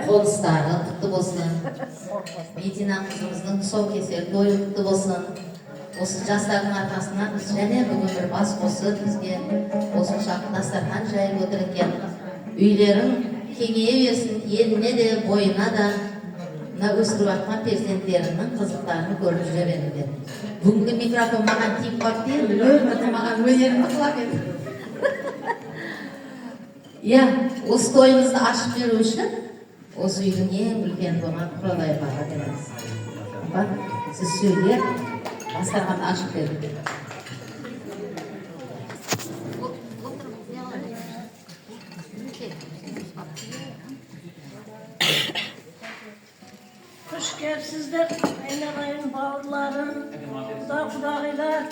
Konusları kutlu olsun. Medina kızımızın тұсаукесері тойы құтты болсын. Осы жастардың арқасынан біз және бүгін бір бас қосып бізге осы шақта дастархан жайып отыр екен. Үйлерің кеңейе берсін, еліне де бойына да мына өсіріп жатқан перзенттерінің қызықтарын көріп жүре беріңдер. Бүгінгі микрофон маған тиіп қалды енді өмірді маған өнерімді қылап еді. Иә, осы тойымызды ашып беру үшін осы үйдің ең үлкен болған Құралай апаға береміз. Апа, сіз сөйлеп, дастарханды ашып беріңдер. Hoş gelipsizler, aynalayın bavurlarım, Құдағилар,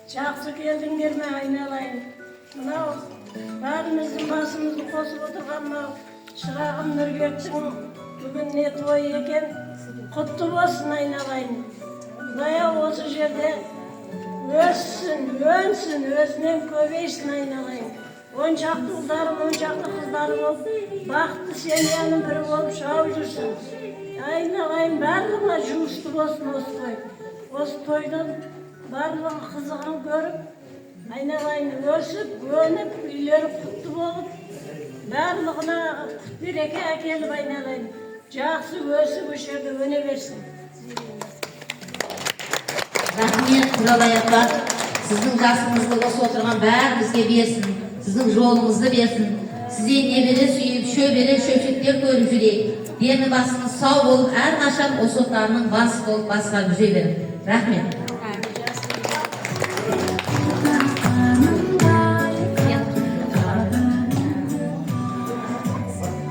жақсы келдіңдер ме айнаlayın. Мынау бәріміздің басымызды қосып отырған мынау шырағым Нұрбектің бүгінне тойы екен, құтты болсын айнаlayын. Құдай осы жерде өссін, өнсін, өзінен көбейсін айнаlayын. Оншақты ұлдары, оншақты қыздары болып, бақытты семьяның бірі болып шауып жүрсін. Айналайын барлығына жұмысты болсын осы той. Осы тойдан барлығы қызығын көріп, айналайын өсіп, өніп, үйлері құтты болып, барлығына құт береке әкеліп айналайын. Жақсы өсіп, осы жерде өне берсін. Рахмет, Құралай апа, сіздің жасыңызды осы отырған бәрімізге берсін, сіздің жолыңызды берсін. Сізде небере сүйіп, шөбере шөпшектер көріп жүрейік. Дені басыңыз сау болып, әрқашан осы отарының басы болып басқа жүре берін. Рахмет.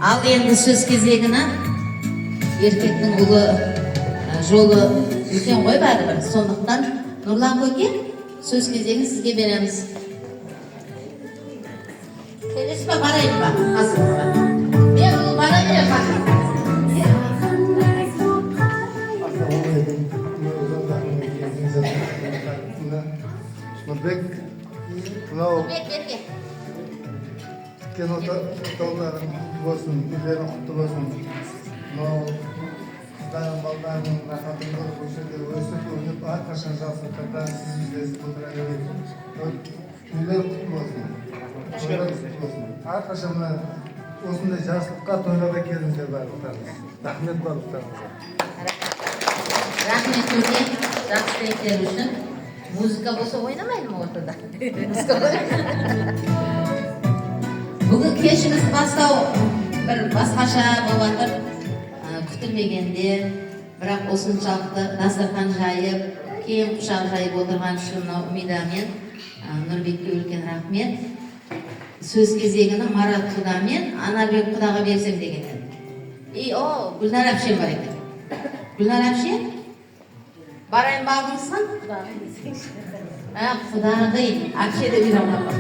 Ал енді сөз кезегіні еркектің ұлы жолы үлкен ғой бәрібір. Сондықтан Нұрлан көке сөз кезегін сізге береміз. Келесі ба барайын ба? Қасыңызға. Мен ұл бара берем ба? Нұрбек, мынау өткен отауларың құтты болсын, үйлерің құтты болсын. Мынау Kızların ballarının rahatını bulup bu şekilde ösüp oynayıp arkadaşlar çalıştıklardan siz izleyip oturabilirsiniz. Tüyler kutlu olsun. Tüyler kutlu olsun. Arkadaşlar osындай жақсылыққа тойлауға келіңіздер барлықтарыңыз. Рахмет барлықтарыңызға. Рахмет үлкен жақсы тілектер үшін. Музыка болса ойнамайды ма ортада? Бүгін кешіміз бастау бір басқаша болып жатыр. Күтілмегенде, бірақ осыншалықты дастархан жайып, кең құшақ жайып отырған үшін Умидамен Нұрбекке үлкен рахмет. Сөз кезегіні Марат құда мен Анарбек құдаға берсем деген еді. Гүлнар әпшем бар екен. Гүлнар әпше? Барайын бағыңызсын? Құдағый, әпше де үйрамап бар.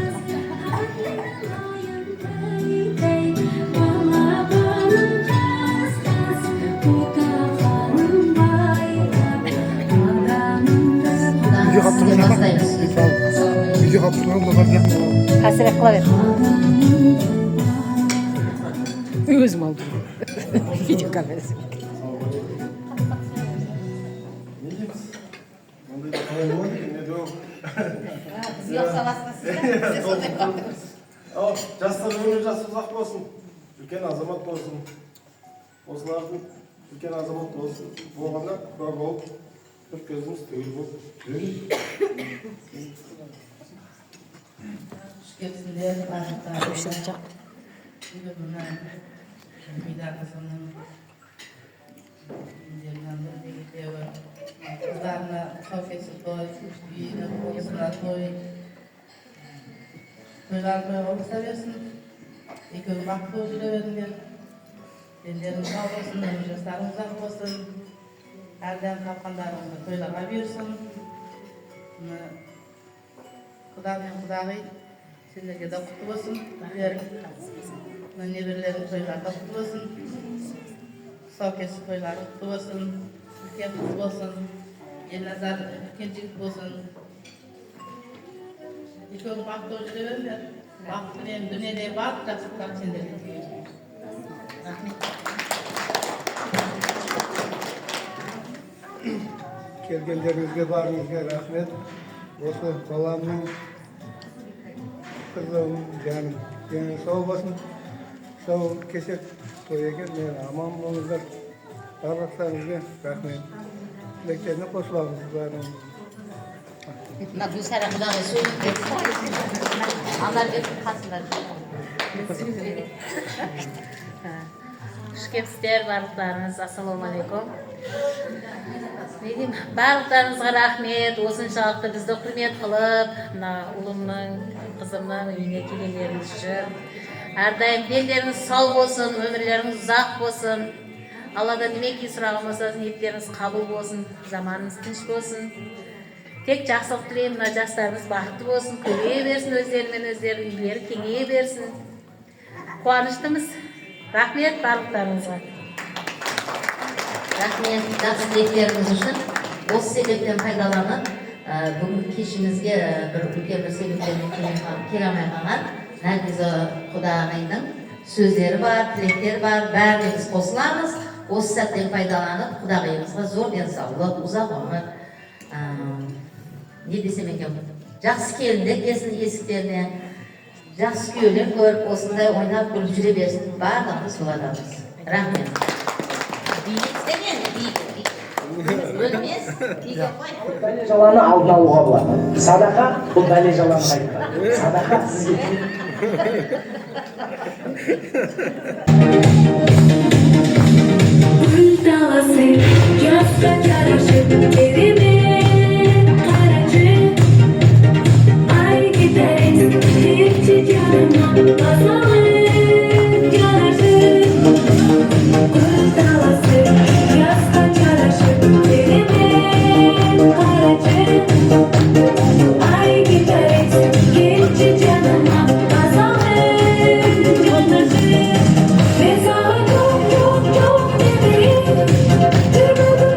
Үйге қапсырған да бар жақсы. Қасырек қыла бер. Өзім алдым. Видео камерасы. Жастар өмірі жасы ұзақ болсын, үлкен азамат болсын. Осылардың үлкен азамат болсын. Болғанда бар болып, бір көзіміз төгіл болып. Шүкепсіздер, барлықтар. Бүгін мұна Умида қызының үндерінен бір дегетеуі. Қыздарына саукесі той, үйіне қолысына той. Тойларына олыса берсін. Екеуі бақытты болып жүре беріңдер. Дендерің сау болсын, өмір жастарың ұзақ болсын. Әрден тапқандарыңызды тойларға берсін. Құда мен құдағи сендерге де құтты болсын. Небірлерің тойларда құтты болсын. Саукесі тойлары құтты болсын. Үлкен қыз болсын. Елназар үлкен жігіт болсын. Екеуің бақытты болып жүре беріңдер. Бақытты мен дүниеде бар жақсылықтар сендерге тілеймін. Рахмет. Келгендеріңізге барыңызға рахмет. Осы баламның қызым жаным дені сау болсын. Сау кесек той екен, мен аман болыңыздар. Барлықтарыңызға рахмет. Тілектеріне қосыламыз бәріміз. Мына Гүлсара құдағи сөйлеп кетті. Анарбек қасында Шүкепсіздер, барлықтарыңыз, ассалаумағалейкум. Барлықтарыңызға рахмет, осыншалықты бізді құрмет қылып, мына ұлымның, қызымның үйіне келгендеріңіз үшін. Әрдайым белдеріңіз сау болсын, өмірлеріңіз ұзақ болсын. Алладан немеки сұраған болса, ниеттеріңіз қабыл болсын, заманыңыз тыныш болсын. Тек жақсылық тілеймін, мына жастарымыз бақытты болсын, көбейе берсін өздерімен өздері, үйлері кеңейе берсін. Қуаныштымыз. Рахмет барлықтарыңызға. Рахмет, жақсы тілектеріңіз үшін. Осы себептен пайдаланып, бүгінгі кешімізге бір үлкен бір себептермен келе алмай қалған Нәргиза құдағайдың сөздері бар, тілектері бар, бәріне біз қосыламыз. Осы сәттен пайдаланып, құдағайымызға зор денсаулық, ұзақ өмір, не десем екен, жақсы келіндер келсін есіктеріне, жақсы күйеулер көріп, осындай ойнап күліп жүре берсін, барлығымыз солардамыз. Рахмет. Биіктен енді биік. Өлмес, биік қой. Бәле жаланы алдын алуға болады. Садақа бұл бәле жаланы қайтқан. Садақа сізге Gül dalası yasla karışık derime karacı ay gideriz hepsi canıma basalım yarışık Gül dalası yasla karışık derime karacı ay gideriz hepsi canıma basalım yarışık Mezar çok çok çok demeyin Dürmüdür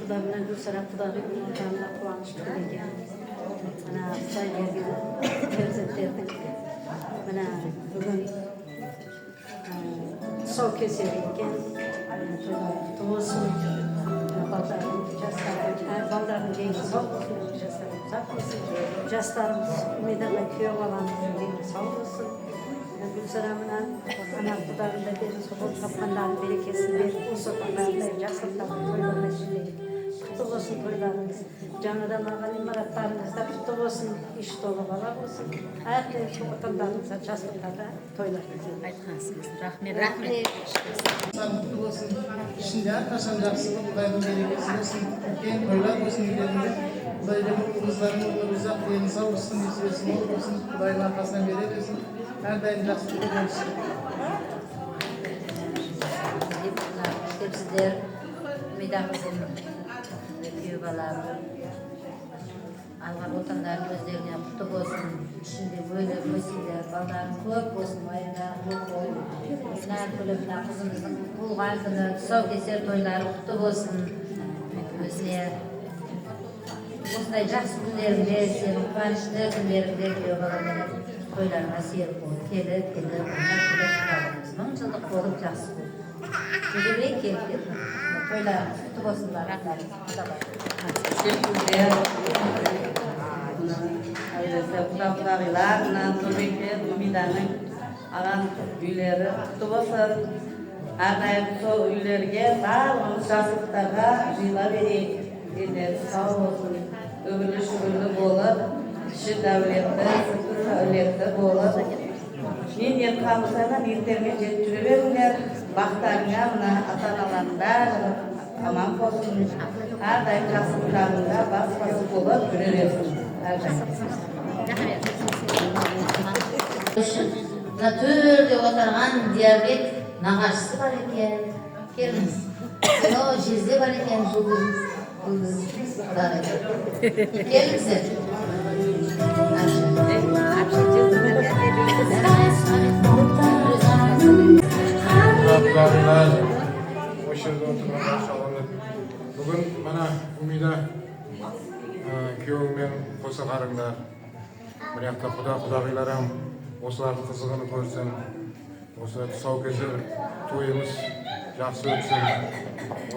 Kudamına Gülsara Kudamına Kuvanç Tülegen. Bana sayılarına terzetlerdik. Bana bugün sol keserken Tuğusun Baldar'ın genç sağ olsun, Jaslarımız Medar'la köy olanların genç sağ olsun. Gülsaramına ana Kudar'ında bir sokul kapmanların berekesini ver, o sokaklarda jaslıkların toylarına şimdilik. Kutlu olsun toylarınız. Canıdan ağal imaratlarınızda kutlu olsun, iş dolu bala olsun. Ayakları şu vatanlarınıza jaslıklarda toylarınızı. Айтқансыңыз рахмет Kutlu olsun. İçinde arkadaşlar жақсылық, Құдайдың берекесі болсын. Үлкен тойлар болсын үйлерінде. Құдайдың қыздарының өмірі ұзақ, дені сау болсын, несібесі мол болсын. Құдайдың арқасынан бере берсін. Әрдайым жақсылық болсын. Sizler midamızın büyük balarını alған отандарын өздеріне құтты болсын. Ішінде böyle өсілер, балдарын көп болсын, майындар көп болып. Мына күлі мына қызымыздың туылған күні, тұсаукесер тойлары құтты болсын. Өзіне осындай жақсы күндерінде, сенің қуанышты күндерінде күйеу баламен тойларына серік болып, келіп, шығарыңыз. Мың жылдық болып жақсы болып. Жүгірей келіп кетті. Тойларыңыз құтты болсындар. Құдағилар, Нұрбекпен, Умиданың аған үйлері құтты болсын. Әрдайым сол үйлерге барлығымыз жақсылықтарға жиыла берейік. Дендері сау болсын, өмірлі шүгірлі болып, іші дәулетті, сырты сәулетті болып. Мен ет қамысана ниеттеріңе жетіп жүре беріңдер. Бақтарыңа мына ата-аналардың бәрі аман болсын. Әрдайым жақсылықтарында бас-басы болып жүре берсін. Mына төрде отырған диабет нағашысы бар екен. Келіңіз. Мынау жерде бар екен жұлдыз. Келіңіздер. Құдағилар, осы жерде отырған шалынып. Бүгін мына Умида күйеуіңмен қоса қарыңдар. Бір жақта құдағиларым осылардың қызығын көрсін. Осы тұсаукесер тойымыз жақсы өтсін.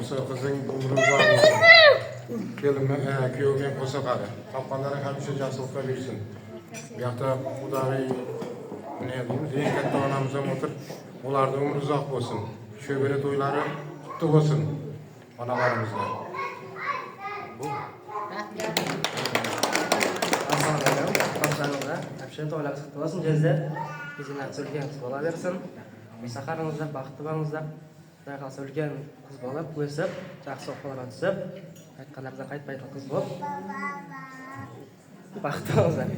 Осы қыздың өмірі ұзақ болсын. Күйеуіңмен қоса қары. Тапқандарың хәмеше жақсылыққа берсін. Бір жақта құдағи ең қатты анамыздан отыр. Олардың өмірі ұзақ болсын. Шөбере тойлары құтты болсын аналарымызға. Assalamualaikum. Әпшен тойларыңыз құтты болсын жездер. Біздің үлкен қыз бола берсін. Сақарыңыздар, бақытты болыңыздар. Құдай қаласа үлкен қыз болып, өсіп, жақсы оқуларға түсіп, айтқандарыңыздан қайтпайтын қыз болып. Бақытты болыңыздар.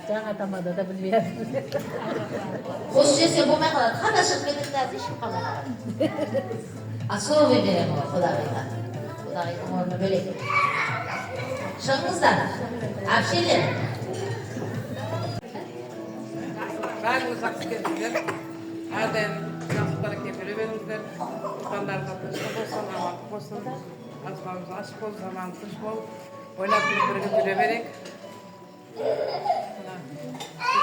Жаңа тамада да білмейді. Қос жесе болмай қалады. Қана шығып кетеді, ішіп қалады. Особый берем құдағиға. Құдағидің орны бөлек. Шығыңыздар. Әпшелер. Бәріңіз жақсы келдіңіздер. Әрдайым жақсылықтар келтіре беріңіздер. Туғандарыңызға тыныштық болсын, амандық болсын. Аспанымыз ашық болсын, заманымыз тыныш болып, ойлап бірге жүре берейік.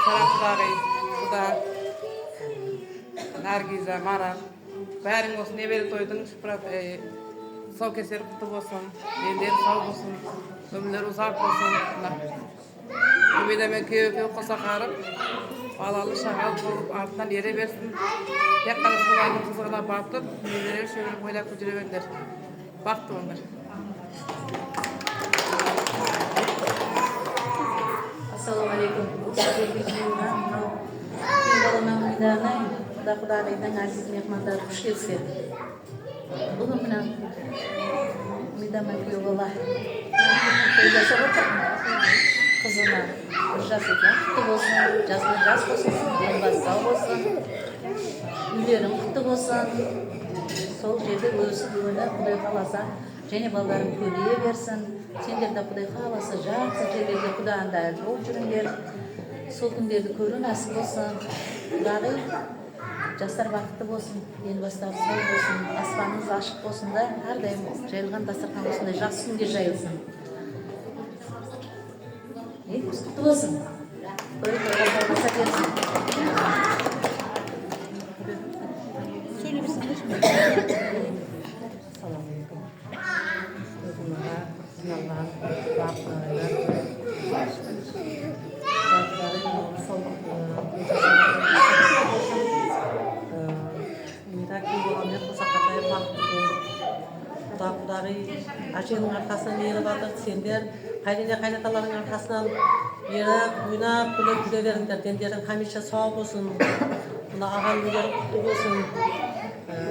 Тарапыдағы Құда, Наргиза, Марат, бәрің осы небері тойдың сау кесер құтты болсын, елдері сау болсын, өмірлері ұзақ болсын. Үмедемен күйеу қоса қарып, балалы шағал болып, артынан ере берсін. Тек қана солайдың қызығына батып, небері шөбіріп ойлап жүре беріңдер. Бақытты болыңдар. Ассалаумағалейкум. Баламның үйдағына Құда-Құдағидың әзіз мехмандары құш келсе. Бұның мына үйдама күйеу бала. Тойласа отыр. Қызына бір жас екен. Құтты болсын, жасына жас болсын, дені басы сау болсын. Үйлерің құтты болсын. Сол жерде өсіп өні Құдай қаласа және балаларын көбейе берсін. Сендер де Құдай қаласа жақсы жерлерде Құдағында болып жүріңдер. Сол күндерді көру нәсіп болсын. Құдағи жастар бақытты болсын, елбастары сау болсын, аспаныңыз ашық болсын да, әрдайым жайылған дастархан осындай жақсы күнде жайылсын. Құтты болсын. Той тойға жалғаса берсін. Құдағи әженің арқасынан еріп жатыр, сендер қайнаталарының арқасынан еріп, ойнап, күліп жүре беріңдер. Дендерің хамеша сау болсын, мына ағаң үйлері құтты болсын.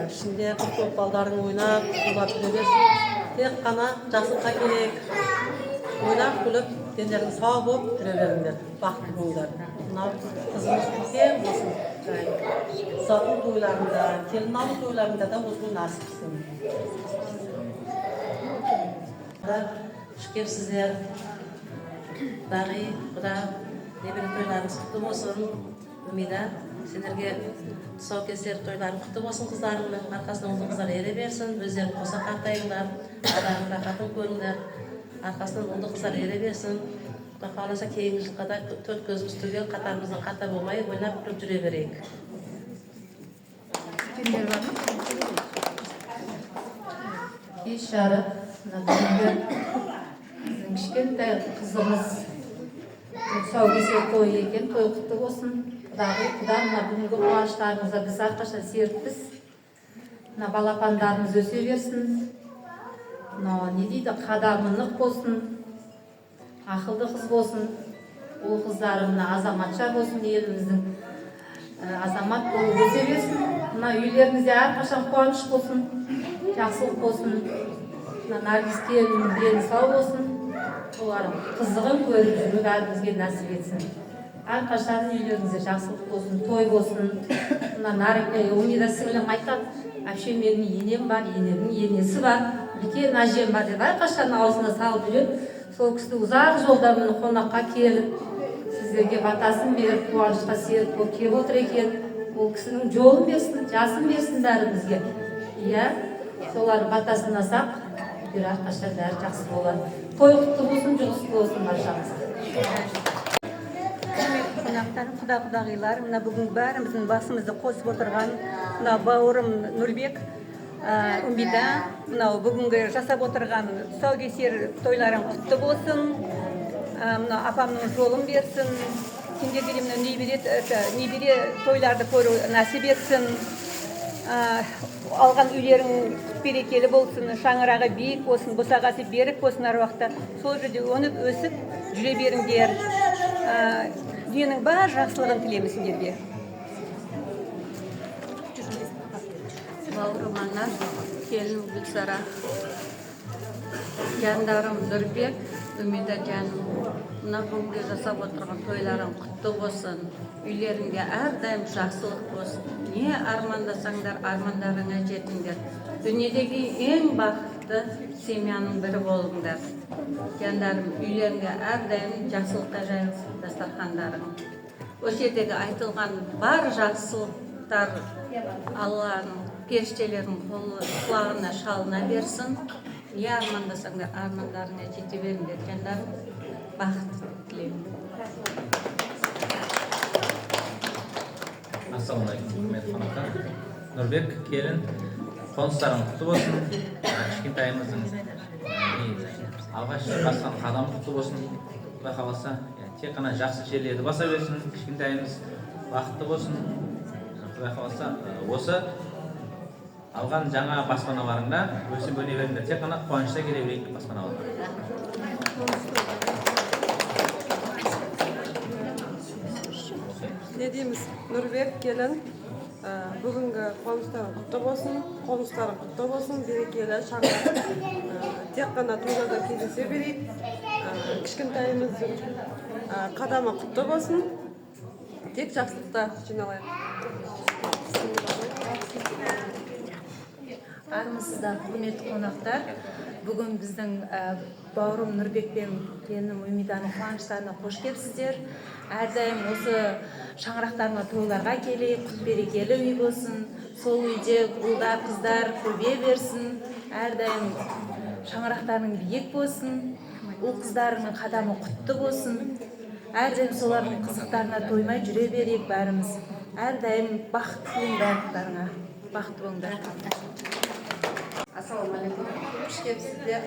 Ішінде көп балдарың ойнап, күліп жүре берсін. Тек қана жақсылыққа керек. Ойнап, күліп, дендерің сау болып жүре беріңдер. Бақытты болыңдар. Мынау қызымыз үлкен болсын. Затын тойларында, келін алу тойларында да осыны насыпсың. Шүкерсіздер. Құдағи, Құда, небір тойларыңыз құтты болсын. Үмида, сендерге тұсаукесер тойларың құтты болсын қыздарыңның. Арқасынан ұлды қыздар ере берсін. Өздерін қоса қартайыңдар. Аданың рахатын көріңдер. Арқасынан ұлды қыздар ере берсін. Құда қаласа кейінгі жылға да төрт көзіміз түгел қатарымыздың қатар болмай ойнап тұрып жүре берейік. Kimler var mı? İşaret. Bizim kişilikte kızımız тұсаукесер той екен, той құтты болсын. Құдағына бүгінгі қуаныштарыңызға біз әрқашан серіппіз. Балапандарымыз өсе берсін. Не дейді, қадамы нық болсын, ақылды қыз болсын. Ол қыздарым азаматша болсын, еліміздің азамат болып өсе берсін. Үйлеріңізде әрқашан қуаныш болсын, жақсылық болсын. Наргиз келіннің дені сау болсын. Олар қызығын көріп жүру бәрімізге нәсіп етсін. Әрқашан үйлеріңізде жақсылық болсын, той болсын. Умида сіңілім айтады, әпше менің енем бар, енемнің енесі бар, үлкен әжем бар деп әрқашан аузына салып жүреді. Сол кісі ұзақ жолдан қонаққа келіп, сіздерге батасын беріп, қуанышқа серік болып келіп отыр екен. Ол кісінің жолын берсін, жасын берсін бәрімізге. Иә, солар батасын асақ, әрқашан бәрі жақсы болады. Той құтты болсын, жұғысты болсын баршамыз. Қонақтар, Құда-Құдағилар, мына бүгін бәріміздің басымызды қосып отырған мына бауырым Нұрбек, Үмида, мынау бүгінгі жасап отырған тұсаукесер тойларың құтты болсын. Мына апамның жолын берсін. Сендерге де небере тойларды көру нәсіп етсін. Алған үйлерің берекелі болсын, шаңырағы биік болсын, босағасы берік болсын әр уақытта. Сол жерде өніп өсіп жүре беріңдер. Дүниенің бар жақсылығын тілейміз сендерге. Бауырым Анна, келін Гүлсара, жандарым Нұрбек, Үмида жаным. мына бүгінгі жасап отырған тойларың құтты болсын. Үйлеріңде әрдайым жақсылық болсын. Не армандасаңдар, армандарыңа жетіңдер. Дүниедегі ең бақытты семьяның бірі болыңдар. Жандарым, үйлеріңде әрдайым жақсылыққа жайылсын дастархандарың. Осы жердегі айтылған бар жақсылықтар Алланың періштелердің құлағына шалына берсін. Не армандасаңдар, армандарыңа жете беріңдер. Жандарым, бақыт тілеймін. Ассалаумағалейкум, құрметті қонақтар. Нұрбек, келін, қоныстарың құтты болсын. Кішкентайымыздың алғаш басқан қадамы құтты болсын. Құдай қаласа, тек қана жақсы жерлерді баса берсін. Кішкентайымыз бақытты болсын. Құдай қаласа, осы алған жаңа баспаналарыңда өсіп өне беріңдер. Тек қана қуанышта келе берейік баспаналарға. Не дейміз, Нұрбек келін, бүгінгі қоныстарың құтты болсын, қоныстарың құтты болсын, берекелі шаңырақ. Тек қана тойларда кездесе берейік. Кішкентайымыздың қадамы құтты болсын. Тек жақсылықта жиналайық. Армысыздар, құрметті қонақтар. Бүгін біздің бауырым Нұрбек пен келінім Умиданың қуаныштарына қош келіпсіздер. Әрдайым осы шаңырақтарына тойларға келейік, құт берекелі үй болсын. Сол үйде ұлдар, қыздар көбе берсін. Әрдайым шаңырақтарының биік болсын. Ұл қыздарының қадамы құтты болсын. Әрдайым солардың қызықтарына тоймай жүре берейік бәріміз. Әрдайым бақытты болыңдар, бақытты болыңдар. Ассалаумағалейкум, қош келіпсіздер.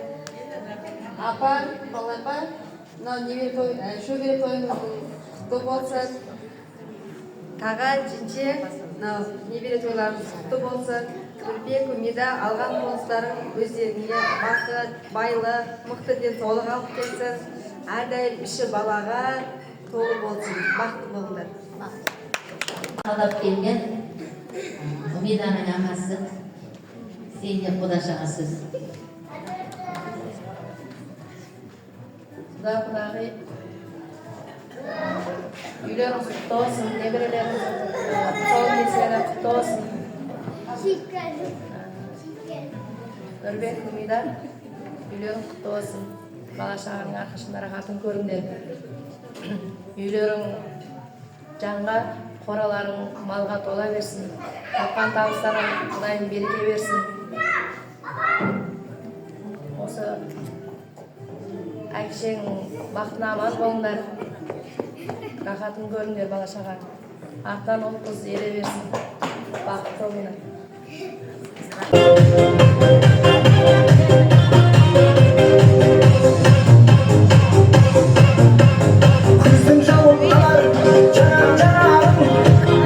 Апа, балапа, шөбере тойыңыздың құтты болсын. Таға, жинче, небере тойларыңыз құтты болсын. Нұрбек, Умида алған қоныстарың өздеріне бақыт, байлық, мықты денсаулық алып келсін. Әрдайым іші балаға толы болсын. Бақытты болыңдар. Қалап келген Умиданың амасы Сенде Құда шағасыз. Құдай, үйлеріңіз құтты болсын, неберелеріңіз тұсаукесері құтты болсын. Нұрбек, Умида, үйлерің құтты болсын. Бала шағаның арқашында рахатын көріңдер. Үйлерің жанға, қораларың малға тола берсін. Тапқан табыстарың Құдайым береке берсін. Осы әкшең бақытына аман болыңдар. Рахатын көріңдер бала шаға. Артан ұл қыз ере берсін. Бақытты болыңдар. Күздің жауын қалар, жанарың,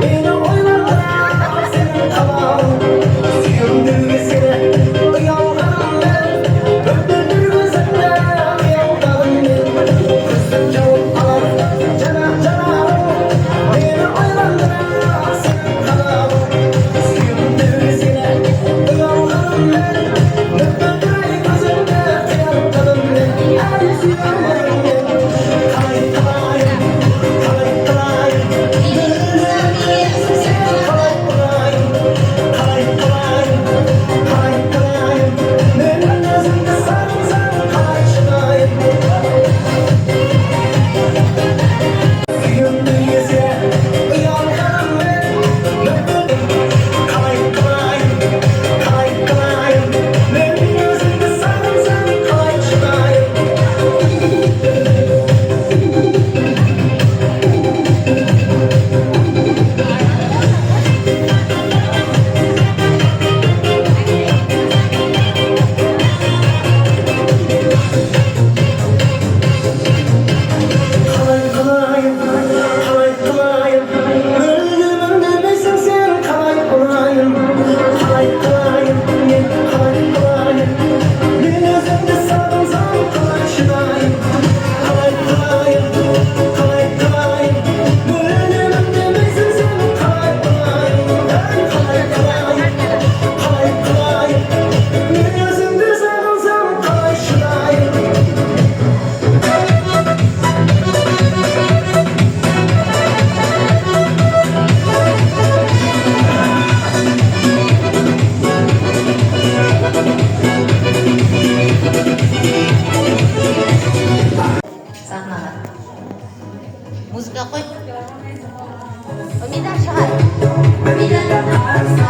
мені ойлатар сенің қалауың. Сүйемдіруге сені ұялғанмен, өтпелер көзімді ұялғанмен. Күздің жауын қалар, жанарың, мені ойлатар сенің қалауың. Сүйемдіруге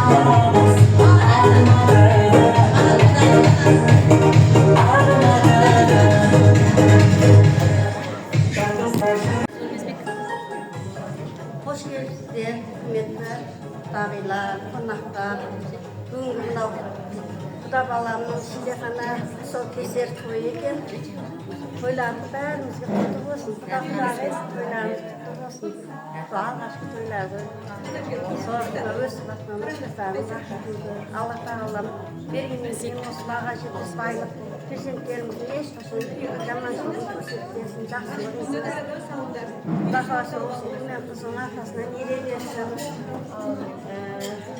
Hoş geldinizler, hürmetler, dağıylar, konaklar. Bugün mынау Құда баламның шілдехана тұсаукесер тойы екен. Тойларымыз бәрімізге құтты болсын. Құдағыз тойларымыз құтты болсын. Алғашқы тойларды соғына өсіп жатқан жастарымыз ақытымды Алла тағалам бергеннен кейін осы баға жетпес байлық перзенттеріміздің ешқашан жаманшылығын көрсетпесін, жақсылығын Құда қаласа осы үлкен қыздың арқасынан ере берсін.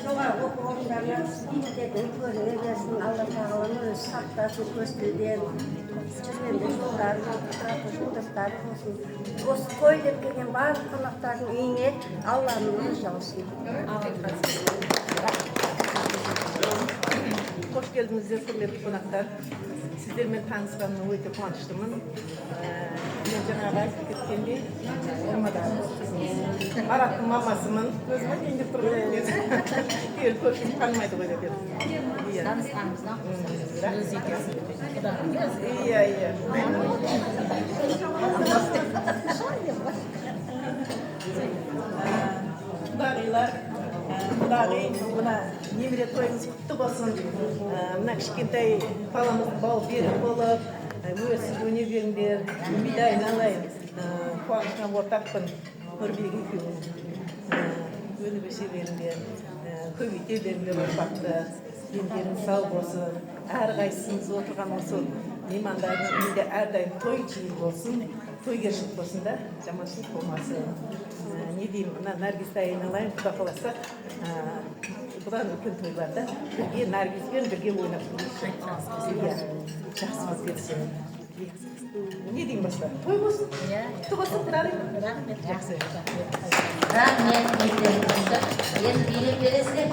Жоғары оқу орындарына биіктерден көріне берсін. Алла тағалам өзі сақтасын көзтілден. Жүргенде жолдарын, тұрақты жолдастары болсын. Осы той деп келген барлық қонақтардың үйіне Алланың өзі жаусын. Hoş geldinizler, hürmetli konaklar. Sizlerмен tanışkanlığı өте қуаныштымын. Мен жаңағы айтып кеткендей, Мараттың мамасымын. Өзіме кеңдеп тұрған емес. Ел көршім танымайды ғой деп. Танысқанымыздан өзі екенсің. Иә. Құдағи, мына немере тойыңыз құтты болсын. Мына кішкентай баламыз бал берік болып, өсіп өне беріңдер. Үмиді айналайын. Қуанышына ортақпын. Нұрбек екеуің. Өніп өсе беріңдер. Көбейте беріңдер ұрпақты. Дендерің сау болсын. Әрқайсыңыз отырған осы меймандардың үйінде әрдайым той жиын болсын. Тойгершілік болсын да, жаманшылық болмасын. Не деймін, мына Наргизді айналайын, Құда қаласа, бұдан үлкен тойларда бірге Наргизбен бірге ойнап жүрейік. Жақсы болып кетсін. Не деймін баста? Той болсын? Құтты болсын, рахмет. Жақсы. Рахмет, енді билеп бересіздер.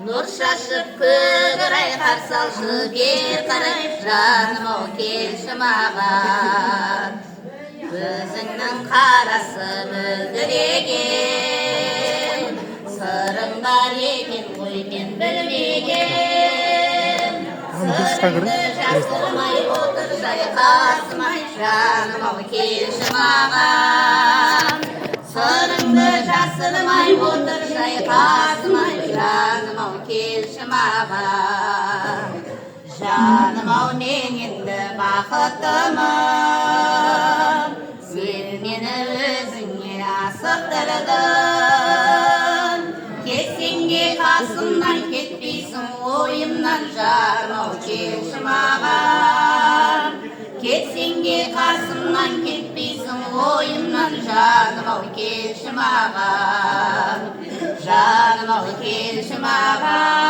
Нұр шашып көк қарсы алшы бер қарай жаным-ау келші маған. Көзіңнің қарасы мөлдіреген, сырың бар екен ғой мен білмеген. Сырыңды жасырмай отыр жайқасымай жаным-ау келші маған. Сырыңды жасырмай отыр жайқасымай жаным-ау келші маған. Жаным-ау мен енді бақыттымын, сен мені өзіңе асықтырдың. Кетсең де қасымнан кетпейсің ойымнан жаным-ау келші маған. Кетсең де қасымнан кетпейсің ойымнан жаным-ау келші маған. Жаным-ау келші маған.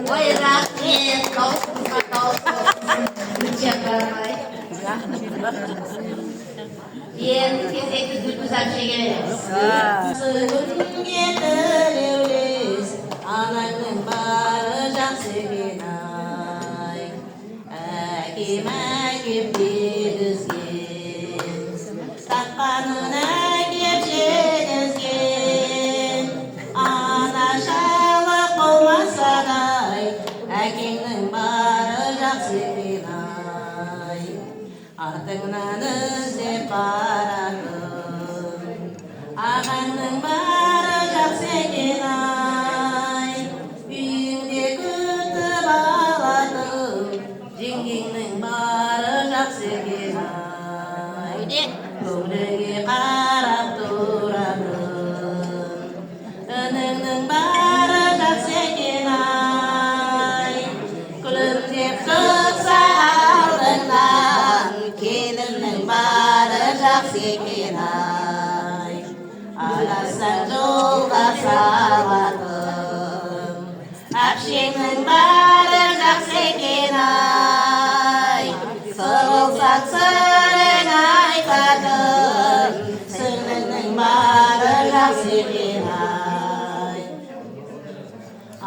Ой, рахмет, таусыңға таусың. Енді кезекті гүлбіз әпше келеміз. Күнге тілеулес, анаңның бары жақсы екен ай. мәңгіп берізген тапқанына кепшенізген анашалық болмаса да әкеңнің бары жақсы екен ай артыңнан іздеп баратын ағаңның бары жақсы екен ай үйіңде күтіп алатын жеңгеңнің бары жақсы екен ай көңіліңе қарап тұратын ініңнің бары жақсы екен ай күлімдеп шықса алдыңнан келіннің бары жақсы екен ай адасаң жолға салатын әпшеңнің бары жақсы екен ай сырылсаң сырын айтатын сіңліңнің бары жақсы екен ай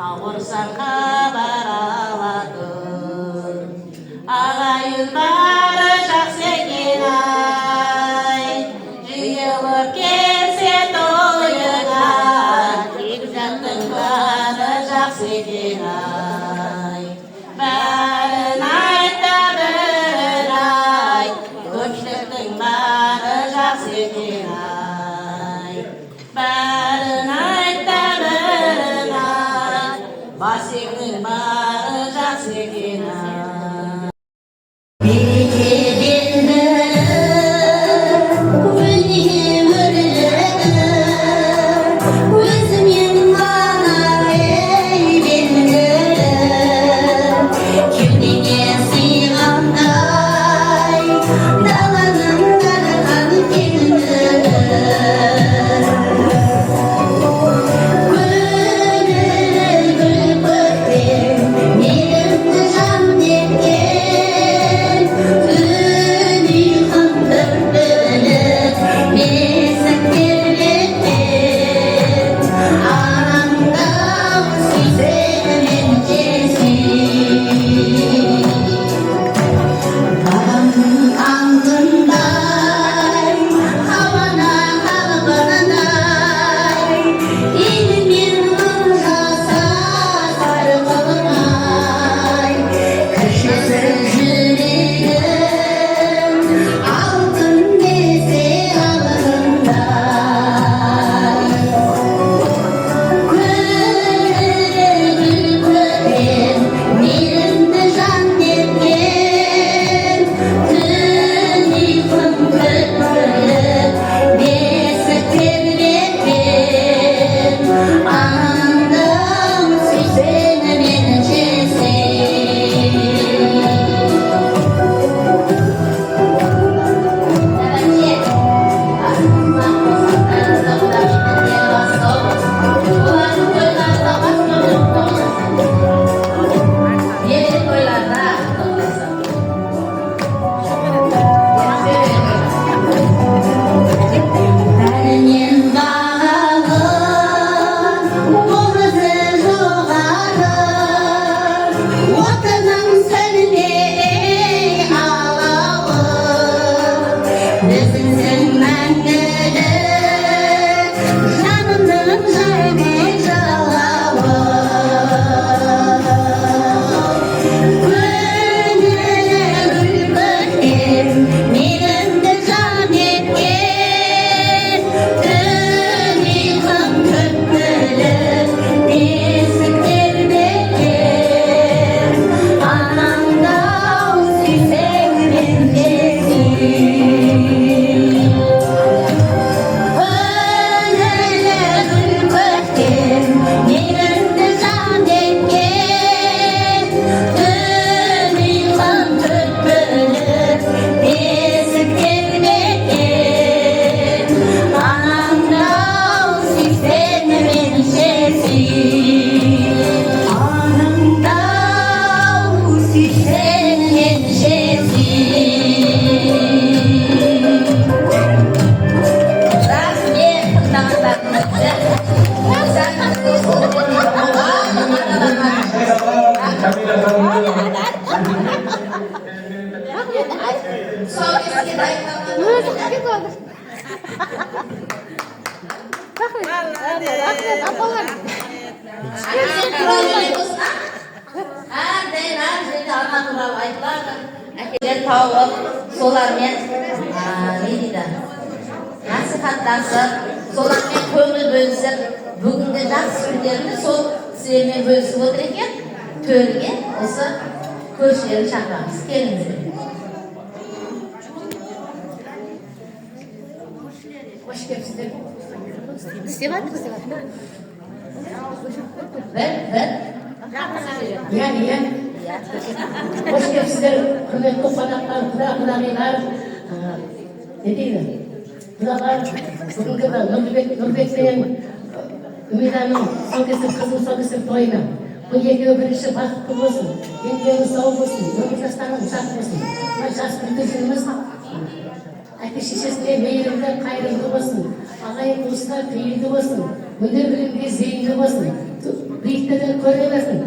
ауырсаң хабар алатын ағайын бары жақсы екен ай жиылып келсе тойыңа жақтың бары жақсы екен ай бәрін айт та бірін айт көпшіліктің бары жақсы екен ай бәрін айт та бірін айт басыңның бары жақсы екен ай тұсаукесерге дайындалған әрдайым әр жерде ана туралы айтылады. Әкелер тауып, солармен не дейді, насихаттасып, солармен көңіл бөлісіп, бүгінгі жақсы күндерді сол кісілермен бөлісіп отыр екен. Төрге осы көршілерді шақырамыз. Келіңіздер. Hoş geldiniz. İsteyemez mi? Ben. Yani. Hoş geldiniz. Hürmetli konaklar, kudağlar. Ne diyeyim? Kudağlar, bugünkü Nurbek'ten Ümidan'ın kızın soğukesi toyuna. Bu yekeği birisi bakıklı olsun. Yengeğimiz sağ olsun. Yolcaslarımız uzak olsun. Jас күндеріміз әке шешесіне мейірімді қайырымды болсын, ағайын туысына пейілді болсын, өнер білімге зейінді болсын, биіктігін көре берсін.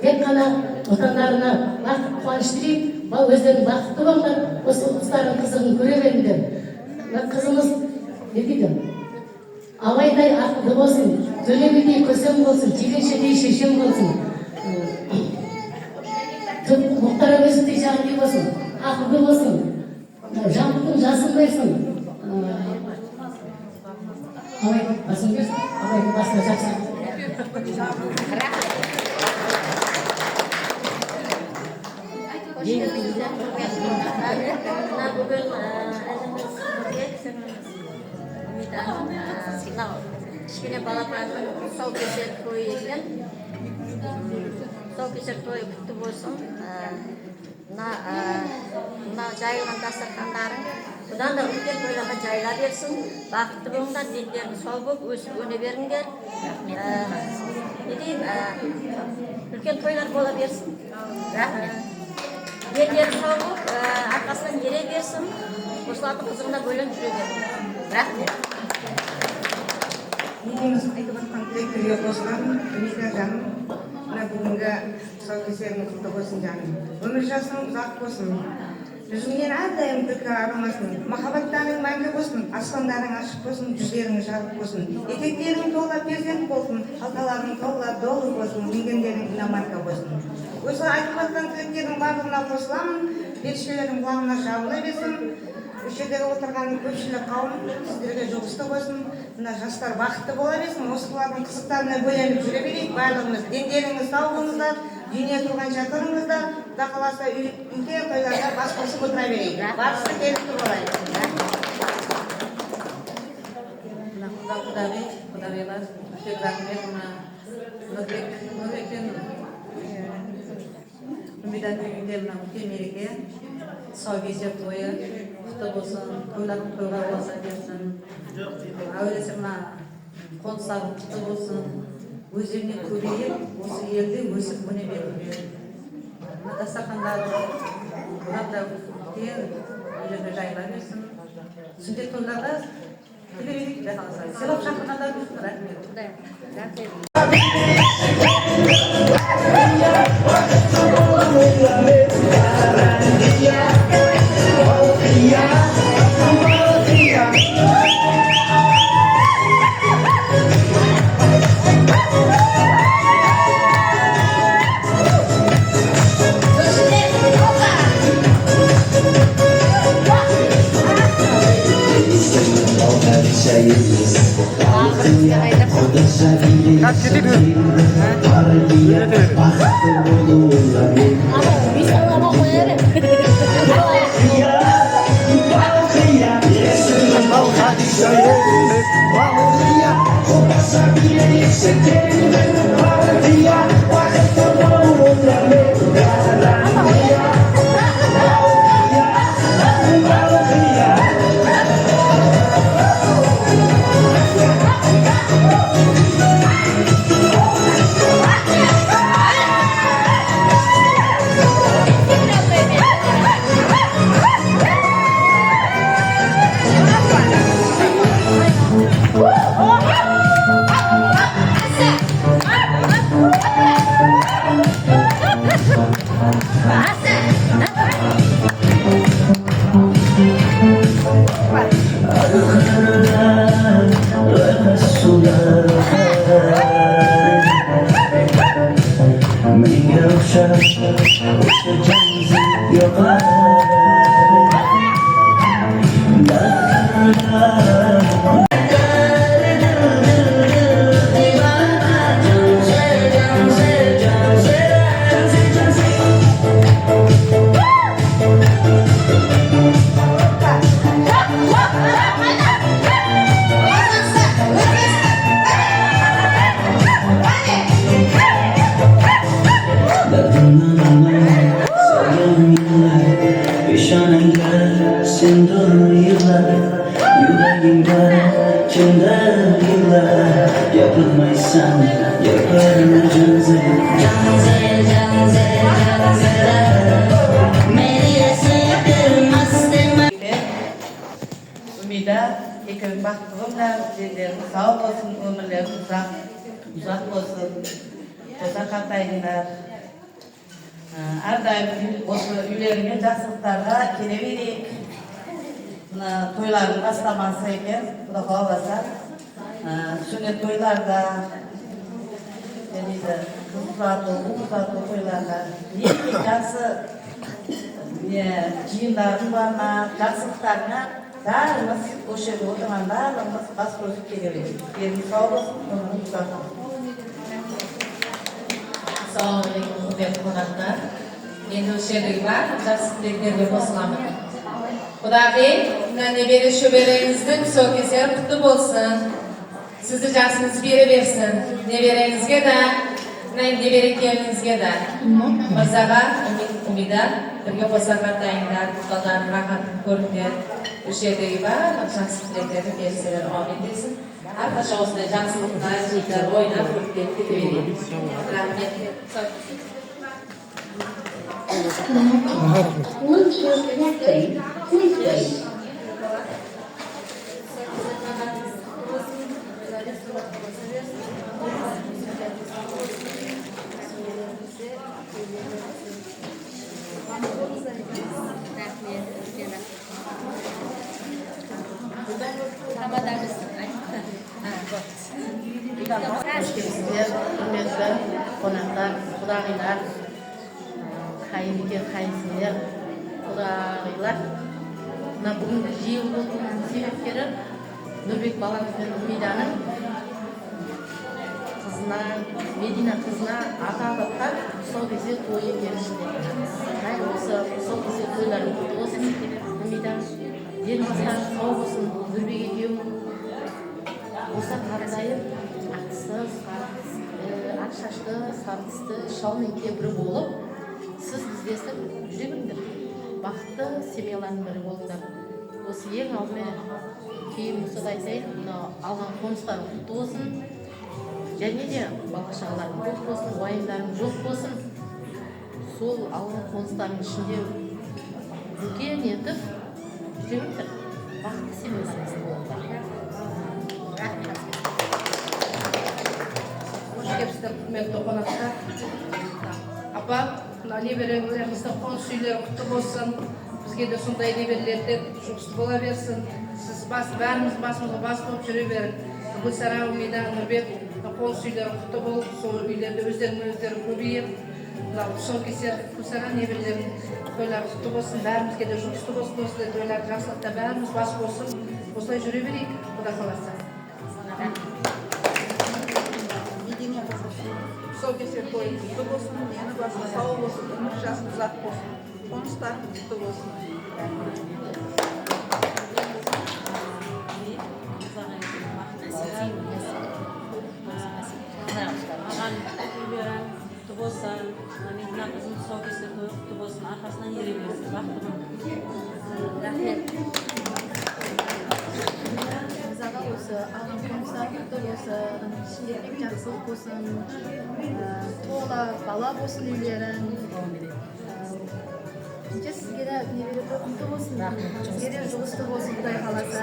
Тек қана отандарына бақыт қуаныш тілейіп, өздерің бақытты болыңдар, осы ұлыстардың қызығын көре беріңдер. Қызымыз не дейді? Абайдай ақылды болсын, төлемедей көсем болсын, жиреншедей шешем болсын, мұқтар әуезіндей жағдай болсын, ақылды болсын, жамбылдың жасын берсін. Абай басын берсін, абайдың басына жақсы. Кішкене балапанның тұсаукесер тойы екен. Тұсаукесер тойы құтты болсын. Мына жайылған дастархандарың бұдан да үлкен тойларға жайыла берсін. Бақытты болыңдар, дендерің сау болып, өсіп өне беріңдер. Не деймін, үлкен тойлар бола берсін. Рахмет. Дендері сау болып, арқасынан ере берсін. Осылардың қызығына бөлін жүре беріңдер. Рахмет. Негеміз айтып отқан тілектерге қосылам. Үмида жаным, мына бүгінгі тұсаукесеріңіз құтты болсын жаным. Өмір жасың ұзақ болсын. Жүзіңнен әрдайым күлкі арылмасын. Махаббаттарың мәңгі болсын. Аспандарың ашық болсын, жүздерің жарық болсын. Етектерің тола перзент болсын, қалталарың тола долы болсын, мінгендерің иномарка болсын. Осы айтып отқан тілектердің барлығына қосыламын. Періштелердің құлағына жабыла берсін. Осы жерде отырған көпшілік қауым сіздерге жұғысты болсын. Мына жастар бақытты бола берсін. Осылардың қызықтарына бөленіп жүре берейік. Барлығымыз дендеріңіз сау болыңыздар, дүние тұрғанша тұрыңыздар. Құда қаласа үлкен тойларда бас қосып отыра берейік. Барысы келіп болайық. Құдағилар, үлкен рахмет. Нұрбектен Үмиданың үйінде мына үлкен мереке, тұсаукесер тойы құтты болсын, тойларың тойға болса берсін. Әуелесе мына қоныстарың құтты болсын, өздеріне көбейіп, осы елде өсіп өне беріңдер. Мына дастархандары бұдан да үлкен үйлерге жайыла берсін. Сүндет тойларда күле берейік, құдай қаласа. Сыйлап шақырғандар болсын, рахмет. Ümida, ekibin baktığımda dilleriniz sağ olsun, ömürleriniz uzak olsun. Toza katayınlar. Her daim o üylerine жақсылықтарға келе берейік. Toyların бастамасы екен, Құда қаласа. Sünnet toylarda, kız uzatу, ұл uzatу toylarda ең жақсы жиындардың барына, жақсылықтарына бәріміз осы жерде отырған барлығымыз бас қосып келе берейік. Еліңіз сау болсын, өміріңіз ұзақ болсын. Assalamualaikum құрметті қонақтар. Енді осы жердегі барлық жақсы тілектерге қосыламын. Құдағи, мына небере шөбереңіздің тұсаукесері құтты болсын. Сізді жақсыңыз бере берсін. Небереңізге де, мына небере келініңізге де. Мырзаға, Умида, бірге қоса қатайындар, құттықтарын рахатын көріңдер. Осы жердегі барлық жақсы тілектерді берселер, амин десін. Әрқашан осындай жақсылықтар, життар, ойнап көріп кете берейік. Рахмет. Hoş geldiniz, hürmetli konaklar, kudağılar, kayınlıker, kayınsınlar, kudağılar. Bugün жиылып отырған себептері Нұрбек баламыз бен Умиданың қызына, Медина қызына аталыққа тұсаукесер тойы келішінде. Осы тұсаукесер тойларын құтты болсын, Умида, деніңізден сау болсын, Нұрбек екеуің осы қардайып, ақ шашты, сары тісті шалмен кемпірі болып, сіз біздесіп жүре білдір. Бақытты семьялардың бірі болыңдар. Осы ең алдымен кейін осы да айтайын, алған қоныстарың құтты болсын, және де бала-шағаларың көп болсын, уайымдарың жоқ болсын. Сол алған қоныстардың ішінде үлкен етіп жүре білдір. Бақытты семьяларыңыз болыңдар. Hoş geldiniz, құрметті қонақтар. Апа, неберелеріңіздің қоныс үйлері құтты болсын. Бізге де сондай неберелерде жұғысты бола берсін. Сіз бәріміз басымызға бас болып жүре берін. Гүлсара, Умида, Нұрбек қоныс үйлері құтты болып, сол үйлерде өздері көбейіп, тұсаукесер Гүлсара неберелердің тойлары құтты болсын, бәрімізге де жұғысты болсын, осындай тойларды жақсылықта бәріміз бас болсын. Осылай жүре берейік, Құда қаласа. Тұсаукесер тойы құтты болсын, ені басына сау болсын, өмір жасын ұзақ болсын, қоныстарың құтты болсын. Маған үйлерің құтты болсын, Медина қызын тұсаукесер тойы құтты болсын, арқасынан ере берсін, бақытты болсын. Рахмет. Мырзаға осы алған қоныстар құтты болсын, ішіндегі жақсылық болсын, тоғла бала болсын үйлерің. Сізге де небері құтты болсын, сізге де жұғысты болсын, Құдай қаласа.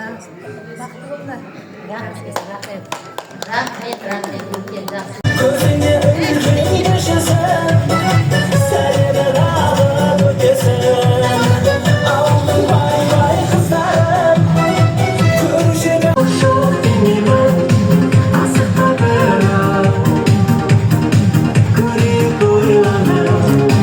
Бақытты болыңдар. Рахмет. Рахмет, үлкен жақсы. Көзіңе үлкен yaşasın, seni dağılıp ötesin. Aldım bay bay kızlarım, görüşene hoşum benim, asık haberim. Kırık uylanım.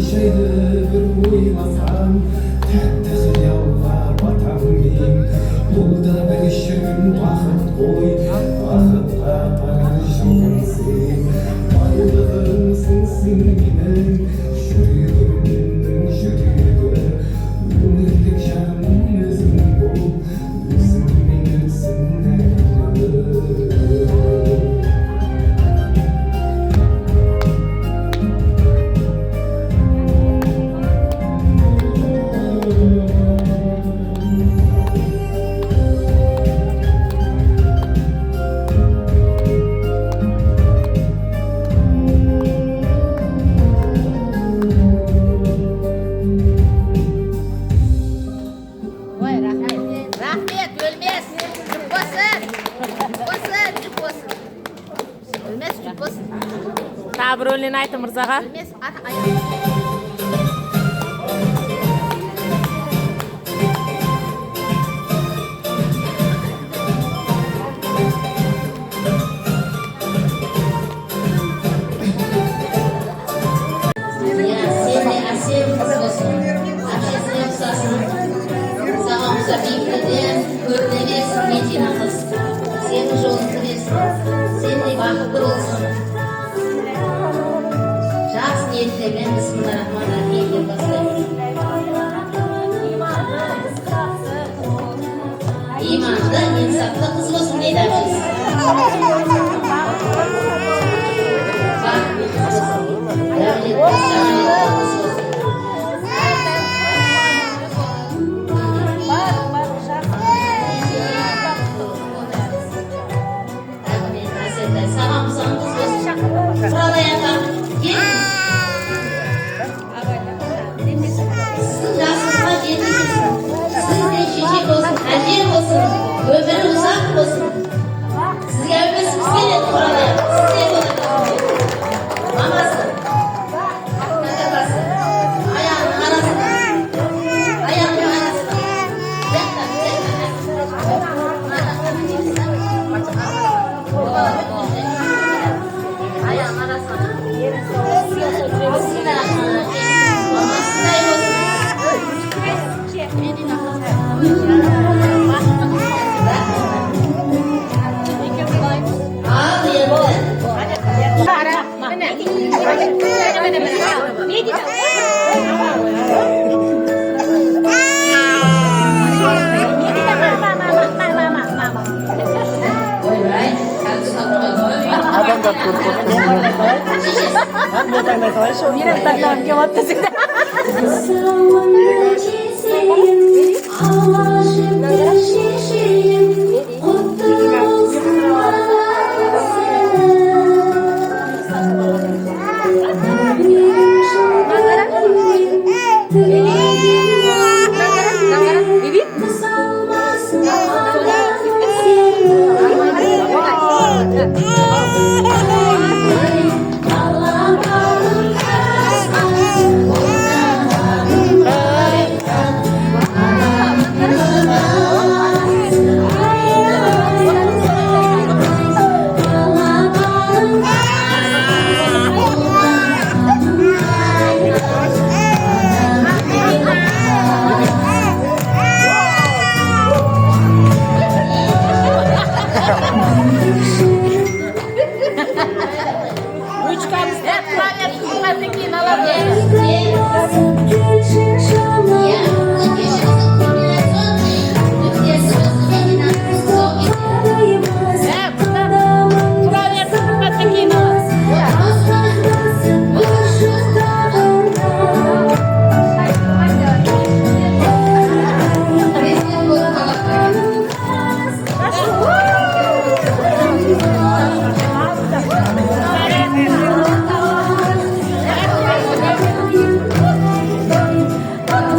şeydi bir uylasam Tәтті қиялға батамын Бұл да бір шіркін бақыт қой Бақытқа барар жолсың Байлығымсың сен менің жүрегімнің жүрегі Өмірлік жарым өзің бол Өзің меніңсің әйгілі Ой, рахмет. Рахмет, өлмес. Жүк болсын. Болсын, жүк болсын. Өлмес, жүк болсын. Тағы бір өлең айтты мырзаға. Өлмес, Seni әсем қыз болсын, әпшесіне ұқсасын, саған ұқсап биіктен көріне берсін Медина қыз. Сенің жолың тілесін, сендей бақытты болсын. Жақсы ниеттермен бисмиллахиррахманиррахим деп бастаймын. Иманды, инсафты қыз болсын дейді әпшесі. Бақытты қыз болсын, дәулетті, сағалетті қыз болсын. Саған бұзған қыз болсын. Құралай атам, сіздің жасыңызға жетіңіз. Сіз де шеше болсын, әже болсын, өмірі ұзақ болсын. Сізге өбесіміз келеді, Құралай атам. Сіз не болады? Мамасы, атасы, аяғының арасына, аяғының арасына. Ayağın arasına. Mamasınday olsun. Adamlar korkuttu. Ben de tane savaşı. Bir tane kemat sizde.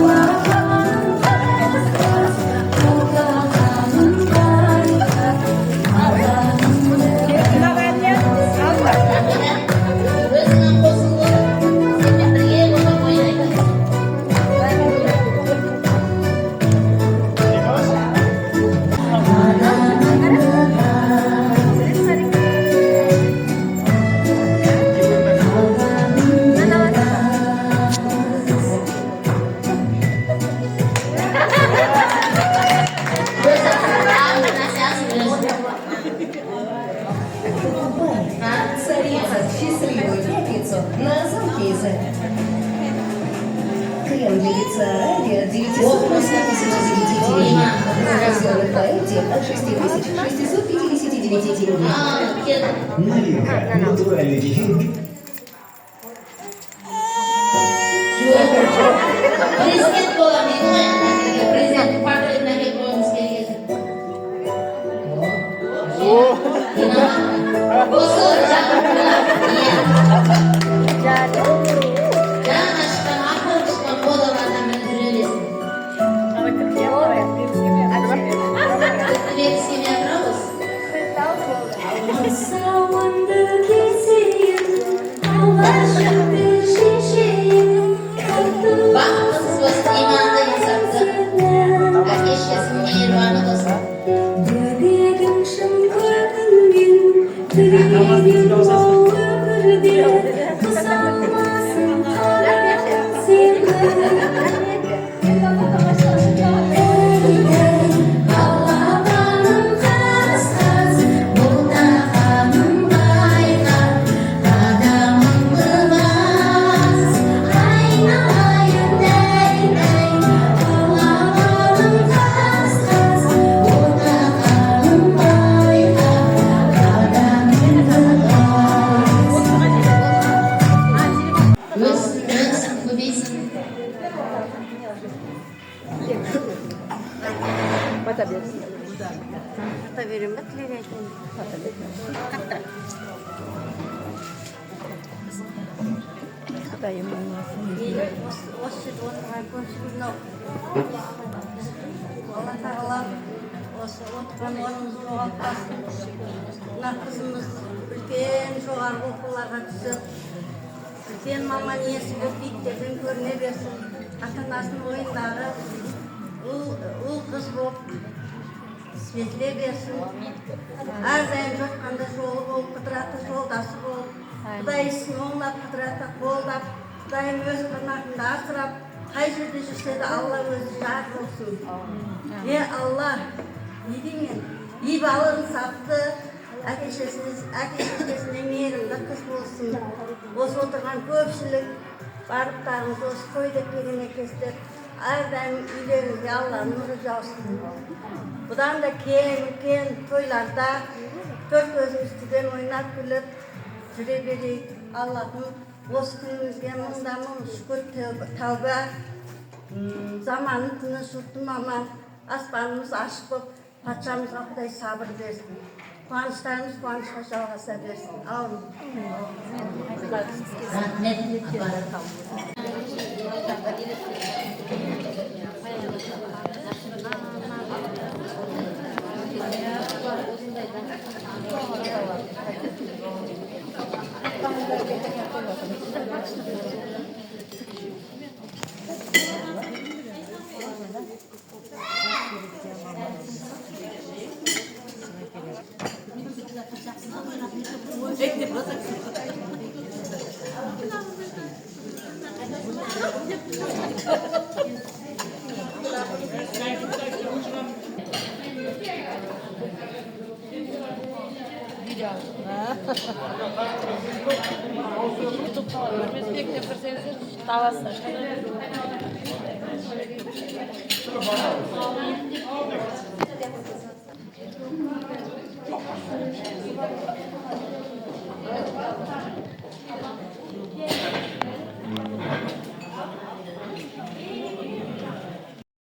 Wow. Лиза. Крем для лица Аралия 989 тенге. Разъемный поэте от 6659 тенге. Новинка. Натуральный дефин. Prezident bo'lamaydi, prezident portretidan kelib qo'yamiz kelgan. Allah Teala осы отырған орнымызды жоғалтпасын. Мына қызымыз үлкен жоғарғы оқуларға түсіп, үлкен маманиясы болып биіктерден көріне берсін. Ата-анасының ойындағы ұл қыз болып светле берсін. Әрдайым жатқанда жолы болып, қыдыраты жолдасы болып, Құдай ісін оңлап, қыдыраты қолдап, Құдайым өз қанатында асырап, қай жерде жүрсе де Алла өзі жар болсын. Алла, не деймін? Балын сапты, әке-шешесіне мейірімді қыз болсын. Осы отырған көпшілік барлықтарыңыз осы тойда келген екенсіздер. Әрдайым үйлеріңізге Алла нұры жаусын. Бұдан да үлкен тойларда төрт көзімізден ойнап күліп жүре берейік. Аллахым осы күнімізге мың шүкір тәуба. Заманы күні жұртым аман, аспанымыз ашық болып, патшамызға Құдай сабыр берсін. Қуаныштарымыз қуанышқа жалғаса берсін. Аумин.